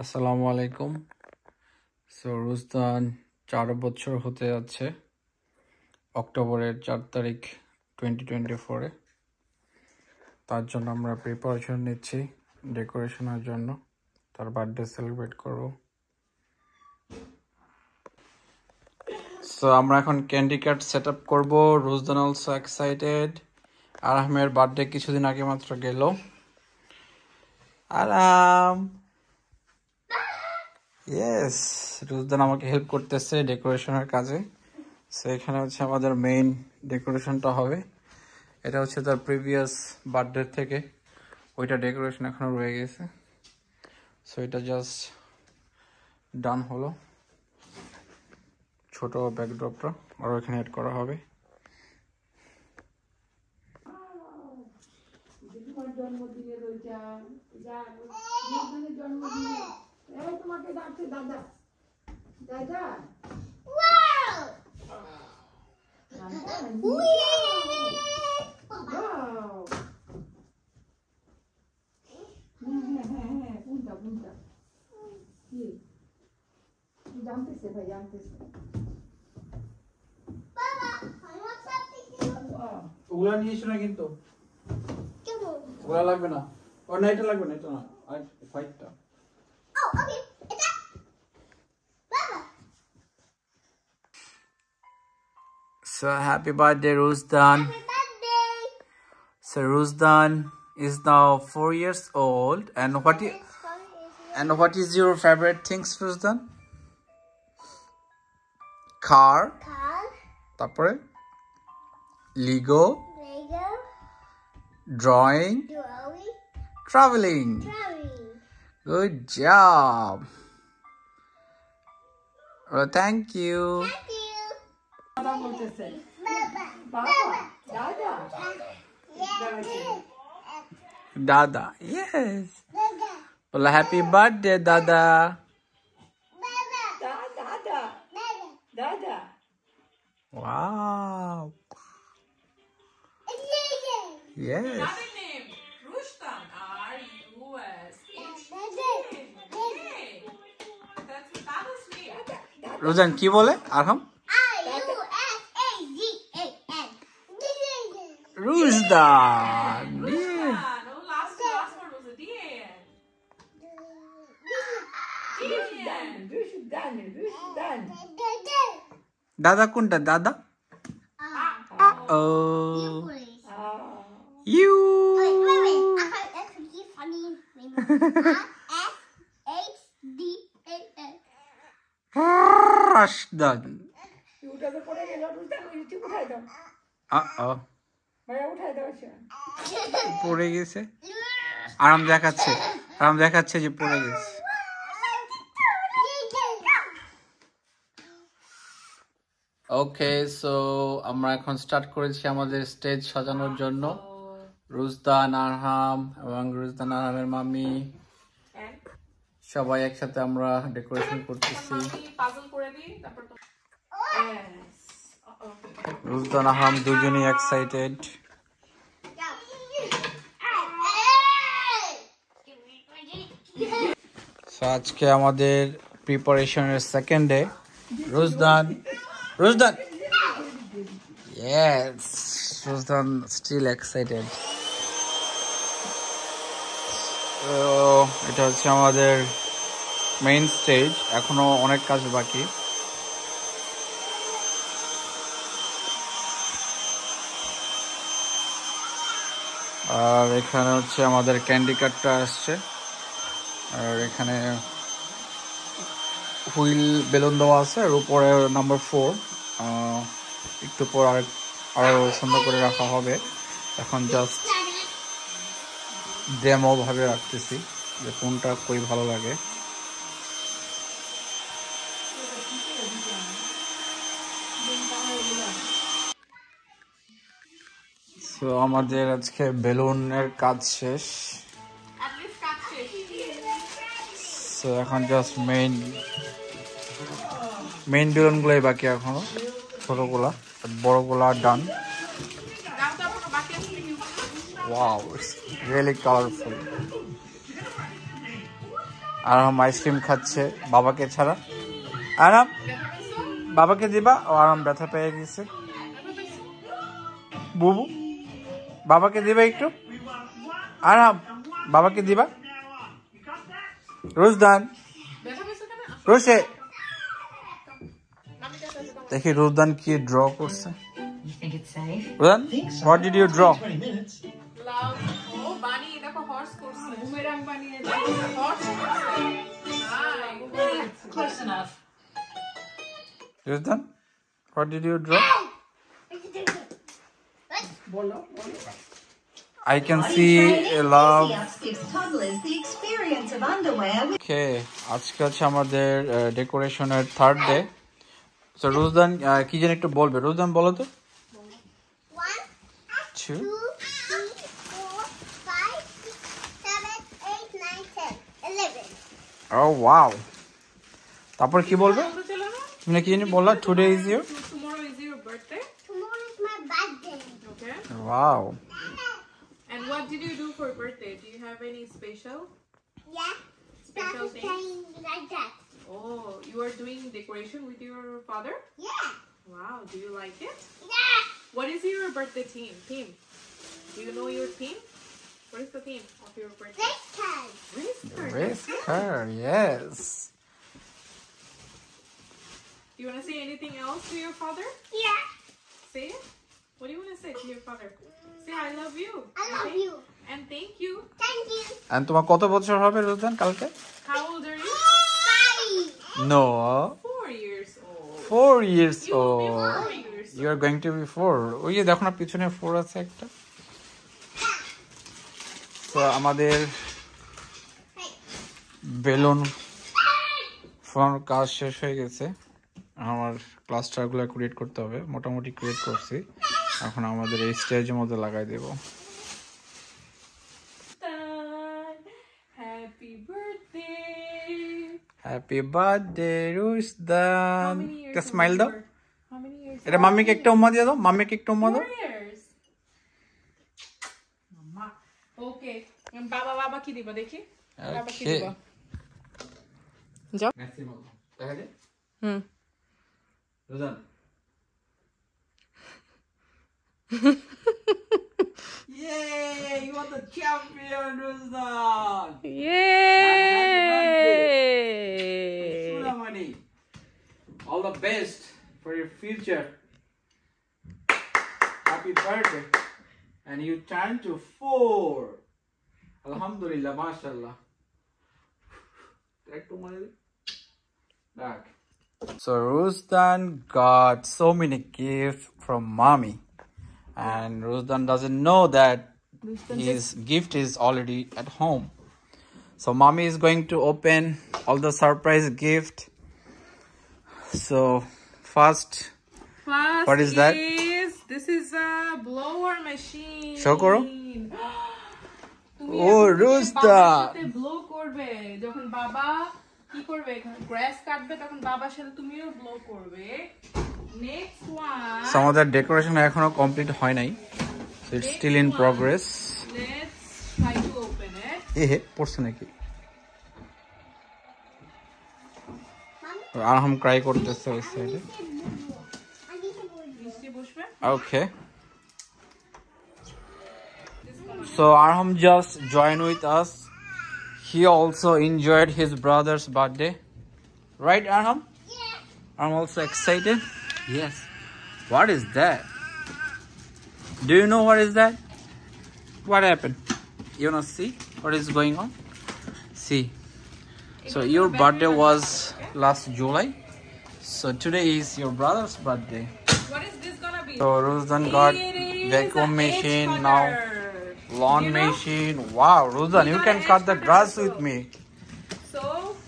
আসসালামু আলাইকুম। রুজদান 4 বছর হতে যাচ্ছে অক্টোবরের 4 তারিখ 2024-এ। তার জন্য আমরা প্রিপারেশন নিচ্ছি ডেকোরেশনের জন্য, তার বার্থডে সেলিব্রেট করব। আমরা এখন ক্যান্ডি কাট সেট আপ করবো। রুজদান অলসো এক্সাইটেড। আরামের বার্থডে কিছুদিন আগে মাত্র গেল। আরাম, ইয়েস, রুজদান আমাকে হেল্প করতেছে ডেকোরেশনের কাজে। এখানে হচ্ছে আমাদের মেইন ডেকোরেশনটা হবে। এটা হচ্ছে তার প্রিভিয়াস বার্থডে থেকে ওইটা ডেকোরেশন এখনো রয়ে গেছে। এটা জাস্ট ডান হলো। ছোট ব্যাকড্রপটা আরও এখানে অ্যাড করা হবে। তোমাকে ডাকছে দাদা দাদা। জানতেছে ভাই, জানতেছে। ওগুলা নিয়ে এসো না, কিন্তু ওগুলা লাগবে না। ও না, এটা লাগবে না, এটা না, আর ফাইটটা। So happy birthday, Ruzdan. Happy birthday. So Ruzdan is now 4 years old, and what is your favorite things, Ruzdan? Car. Tapore. Lego. Drawing. Traveling. Good job. Well, thank you. Dada, yes. Well, happy birthday, Dada. দাদা Wow. Yes. Another name, Rustam. R-U-S-H-T-A-N. That's Dada's name. Ruzdan কি বলে? আরহাম? Ruzdan. Yeah. No, last word was a D-A-N. Rushdan দাদা কোনটা? দাদা? Oh. You. Rashdan. ওটা তো পড়ে গেল। রুশদান উঠাই দাও ভাইয়া, উঠাই দাও। পড়ে গেছে। আরাম দেখাচ্ছে যে পড়ে গেছে। ওকে, সো আমরা এখন স্টার্ট করেছি আমাদের স্টেজ সাজানোর জন্য। রুজদান, আরহাম এবং রুজদান আরহামের মামি সবাই একসাথে আমরা ডেকোরেশন করতেছি। রুজদান আরহাম দুজনেই এক্সাইটেড। আজকে আমাদের প্রিপারেশনের second day. Ruzdan, yes, Ruzdan still excited. এটা হচ্ছে আমাদের মেইন স্টেজ, এখনো অনেক কাজ বাকি। আর এখানে হচ্ছে আমাদের ক্যান্ডি কাটটা আসছে, আর এখানে হুইল বেলুন দেওয়া আছে, আর উপরে নাম্বার 4 একটু পর আরো সুন্দর করে রাখা হবে। এখন জাস্ট ডেমো ভাবে রাখতেছি যে কোনটা কই ভালো লাগে। সো আমাদের আজকে বেলুনের কাজ শেষ। সো এখন জাস্ট মেইন বেলুনগুলোই বাকি এখনো, ছোটগুলা, বড়গুলা ডান। Wow, it's really colorful. আরাম আইসক্রিম খাচ্ছে বাবাকে ছাড়া। আরাম বাবাকে দিবা? ও আরাম ব্যথা পেয়ে গেছে। বুবু বাবাকে দিবা একটু? আরাম বাবাকে দিবা? রোজদান রোশে দেখি রোজদান কি ড্র করছে। রোজদান what did you draw? Love. Oh, bunny. দেখো horse করছে। Boomerang বানিয়ে দেখো horse করছে। Nice. Close enough. রোজদান what did you draw? বলো I can see a love. gives toddlers the experience of underwear with Okay, আজকে হচ্ছে আমাদের ডেকোরেশনের থার্ড ডে। তো রোজদান কি যেন একটু বলবে। রোজদান বলো তো। 1, 2 2, 3, 4, 5, 6, 7, 8, 9, 10, 11. Oh wow. তারপর কি বলবে? বলতে চলো না? তুমি কি জানি বললা? Today is your Tomorrow is your birthday. Tomorrow is my birthday. Okay. Wow. And what did you do for birthday? Do you have any special? Yeah. Special Start thing? playing like that. Oh, you are doing decoration with your father? Yeah. Wow, do you like it? Yeah. What is your birthday theme? Do you know your theme? What is the theme of your birthday? This time. Race car. Her, yes. Do you want to say anything else to your father? Yeah. Say it. What do you want to say to your father? Say I love you. I And love thank- you. And thank you. Thank you. And তোমার কত বছর হবে রোজদান কালকে? How old are you? 5. No. 4 years old. 4 years You will be old. 4 years You are going to be 4. ওই যে দেখো না পিছনে 4 আছে একটা। তো আমাদের বেলুন ফোনার কাজ শেষ হয়ে গেছে। আমার ক্লাস্টারগুলো ক্রিয়েট করতে হবে, মোটামুটি ক্রিয়েট করছি। এখন আমাদের এই স্টেজের মধ্যে লাগাই দেব। Happy birthday. Happy birthday Rushdan. How many years একটা old স্মাইল you দাও। are? How many years? এটা মাম্মিকে একটা উম্মা দিয়ে দাও, মাম্মিকে একটা উম্মা দাও। 4 years. Mama. Okay. বাবা কি দিবা দেখি? বাবা কি Okay. দিবা? যাও। মেসি মতো দেখা যায়। হুম। রোজদান Yay! You are the champion, Ruzdan! Yay! Money. All the best for your future. Happy birthday. And you turn to 4. Alhamdulillah, mashallah. Back. So Ruzdan got so many gifts from mommy. And Ruzdan doesn't know that his gift is already at home. So mommy is going to open all the surprise gift. So first, what is that? This is a blower machine. Show koro. তুমি Oh, এখন Ruzda. বাবার সাথে blow করবে। যখন বাবা কি করবে? গ্রাস কাটবে তখন বাবার সাথে তুমিও blow করবে। Next one. Some of that decoration এখনো complete হয় নাই. So it's still in progress. Let's try to open it. হে পড়ছে নাকি? আরহাম ক্রাই করতেছে ওই সাইডে। I need to go. নিচে বসবে। Okay. So Arham just joined with us. He also enjoyed his brother's birthday. Right, Arham? Yeah. I'm also excited. Yes. What is that? Do you know what is that? What happened? You wanna see what is going on? See. So your birthday was last July. So today is your brother's birthday. What is this gonna be? So Ruzdan got It is vacuum a machine edge now. cutter. Lawn You know? machine. Wow, Ruzdan, We you got can an cut the edge grass cutter with also. me. So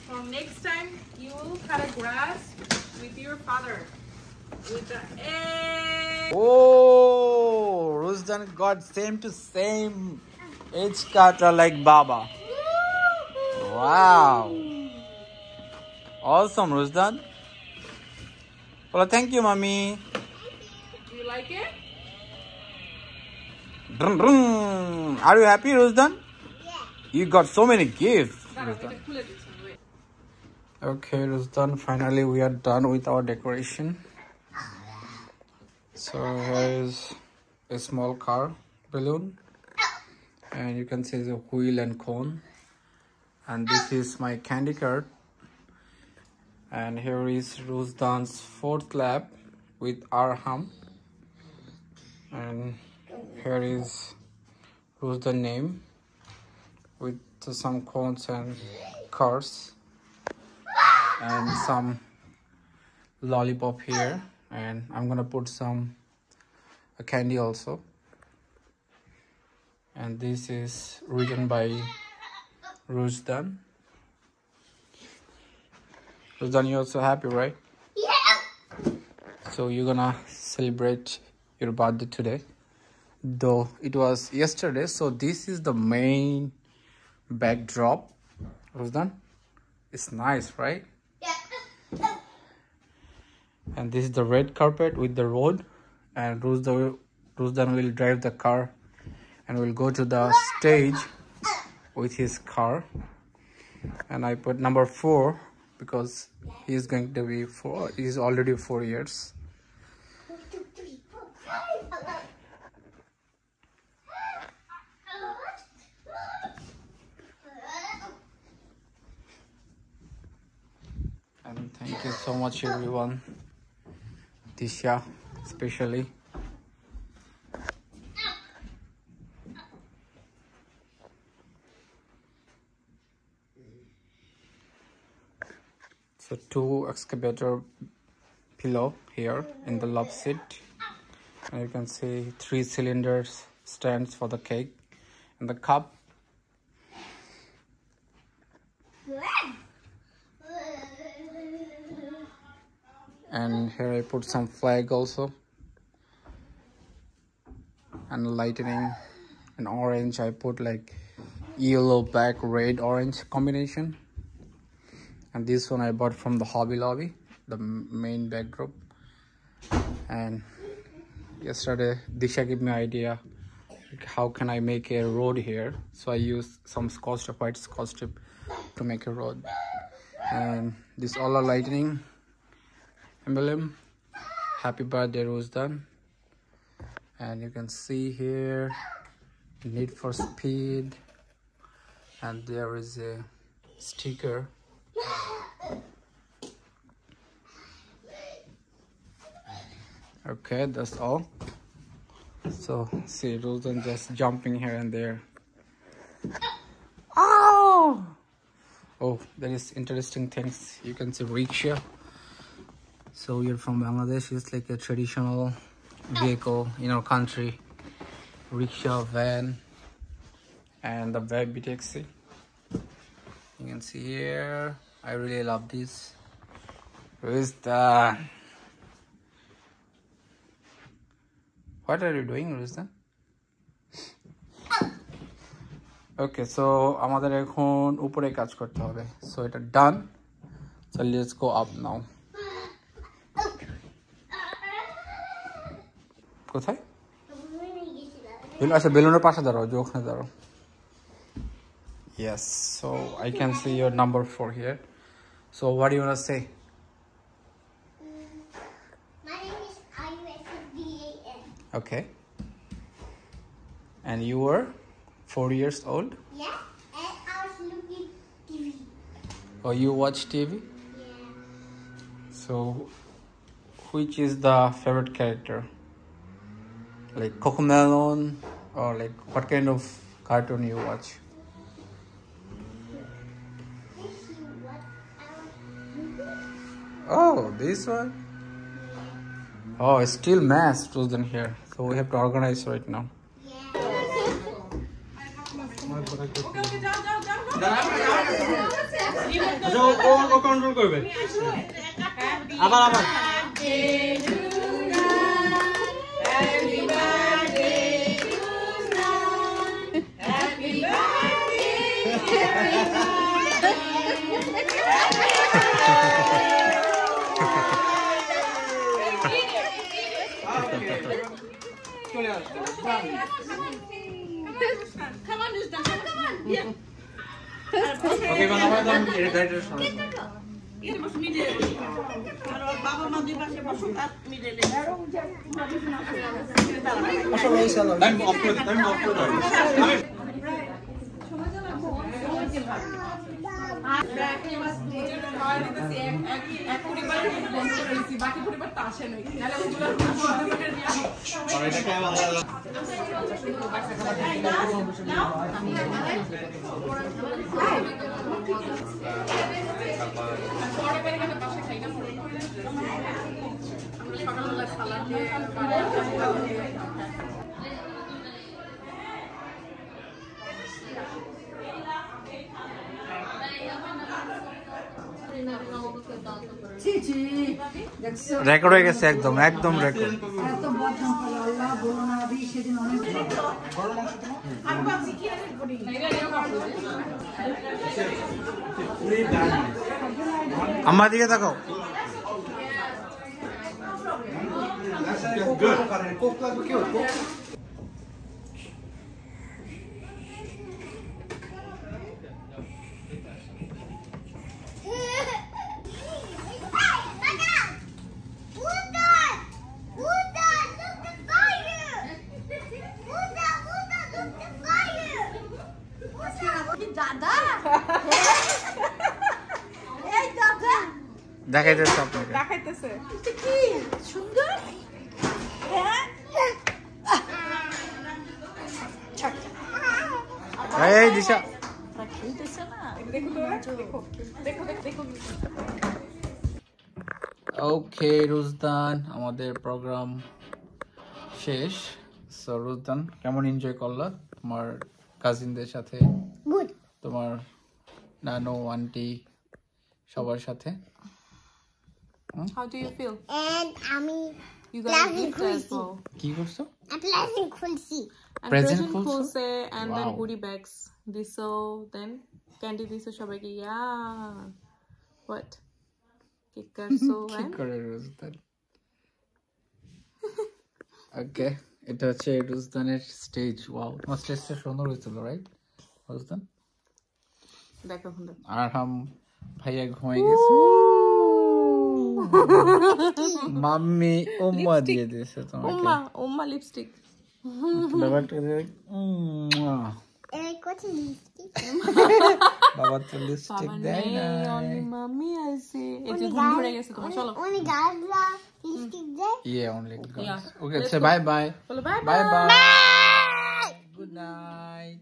from next time you will cut a grass with your father. With the edge. Oh, Ruzdan got same to same edge cutter like Baba. Wow. Awesome, Ruzdan. Well, thank you, mommy. Do you like it? Brum, brum. Are you happy, Ruzdan? Yeah. You got so many gifts. দাঁড়াও, এটা খুলে দিচ্ছি, wait. Okay, Rusdan, finally we are done with our decoration. So here is a small car balloon, and you can see the wheel and cone. And this is my candy card. And here is Rusdan's 4th lab with Arham. And here is Rusdan's name with some cones and cars. And some lollipop here, and I'm gonna put some candy also. And this is written by Rusdan. Rusdan, you're also happy, right? Yeah. So you're gonna celebrate your birthday today, though it was yesterday. So this is the main backdrop. Rusdan, it's nice, right? And this is the red carpet with the road, and Rusdan will drive the car and will go to the stage with his car. And I put number 4 because he's going to be 4. He's already 4 years. 1, 2, 3, 4, 5. And thank you so much, everyone. Tisha, especially. So 2 excavator pillow here in the love seat, and you can see 3 cylinders stands for the cake and the cup. And here I put some flag also, and lightning and orange. I put like yellow, black, red, orange combination. And this one I bought from the Hobby Lobby, the main backdrop. And yesterday Disha gave me an idea, like how can I make a road here. So I used some white scotch tape to make a road. And this all are lightning emblem. Happy birthday, Rusdan. And you can see here Need for Speed, and there is a sticker. Okay, that's all. So see Rusdan just jumping here and there. Oh, there is interesting things. You can see rickshaw. So you're from Bangladesh. It's like a traditional vehicle in our country. Rickshaw, van, and the baby taxi. You can see here. I really love this. Rusdan, what are you doing, Rusdan? Okay, so আমাদের এখন উপরে কাজ করতে হবে. So এটা done. So let's go up now. কোথায়? আচ্ছা বেলুনের পাশে দাঁড়াও, যে ওখানে দাঁড়াও. Yes, so I can see your number 4 here. So what do you want to say? My name is Irusdan. Okay. And you were 4 years old? Yeah, and I was looking TV. Or you watch TV? Yeah. So which is the favorite character? Like Cocomelon, or like what kind of cartoon you watch? Oh, this one? Oh, it's still mass chosen here. So we have to organize right now. Control করবে আবার আবার Come on, Rusdan. Come on. Yeah. ওকে বাবা দাম এটা direct time of করে দে, time of করে দে। বাকি পরিবার তো আসে নাই আর এটাকে আলাদা সকালবেলা সালাদ দিয়ে ছি ছি দেখছো রেকর্ড হয়ে গেছে একদম একদম রেকর্ড। এত বদনাম করলো আল্লাহ বলো না আবি সেদিন অনেক আমার দিকে তাকাও। দেখাইতেছে আপনাকে। দেখাইতেছে কি সুন্দর এই দিশা খেলতেছে না দেখো তো দেখো দেখো দেখো ওকে রুজদান, আমাদের প্রোগ্রাম শেষ। সো রুজদান, কেমন এনজয় করলা তোমার কাজিনদের সাথে, গুড তোমার নানু আন্টি সবার সাথে? How do you feel? And আমি You got a Plastic gift as খুলছি। well. কি করছো? প্লাস্টিক খুলছি And Present present খুলছো? খুলছে and then Wow. goodie bags দিছো, then candy দিছো সবাইকে। Yeah. What? কেক কাটছো কি and করে রুজদান? ওকে, এটা হচ্ছে রুজদানের স্টেজ। ওয়াও, তোমার স্টেজটা সুন্দর হয়েছিল, রাইট রুজদান? দেখো এখন দেখো। আরহাম ভাইয়া ঘুমাই গেছে। মাম্মি উম্মা দিয়ে দিয়েছে তোমাকে। উম্মা লিপস্টিক। ব্যাপারটা দেখ। এই কোথা লিপস্টিক বাবা তো লিপস্টিক দেয় না। only mommy আছে। এই যে ঘুম ধরে গেছে তোমার, চলো। অনেক গাছলা লিপস্টিক দে Yeah, only girls. Yeah. Okay, say bye bye. বলো by Bye bye. Good night.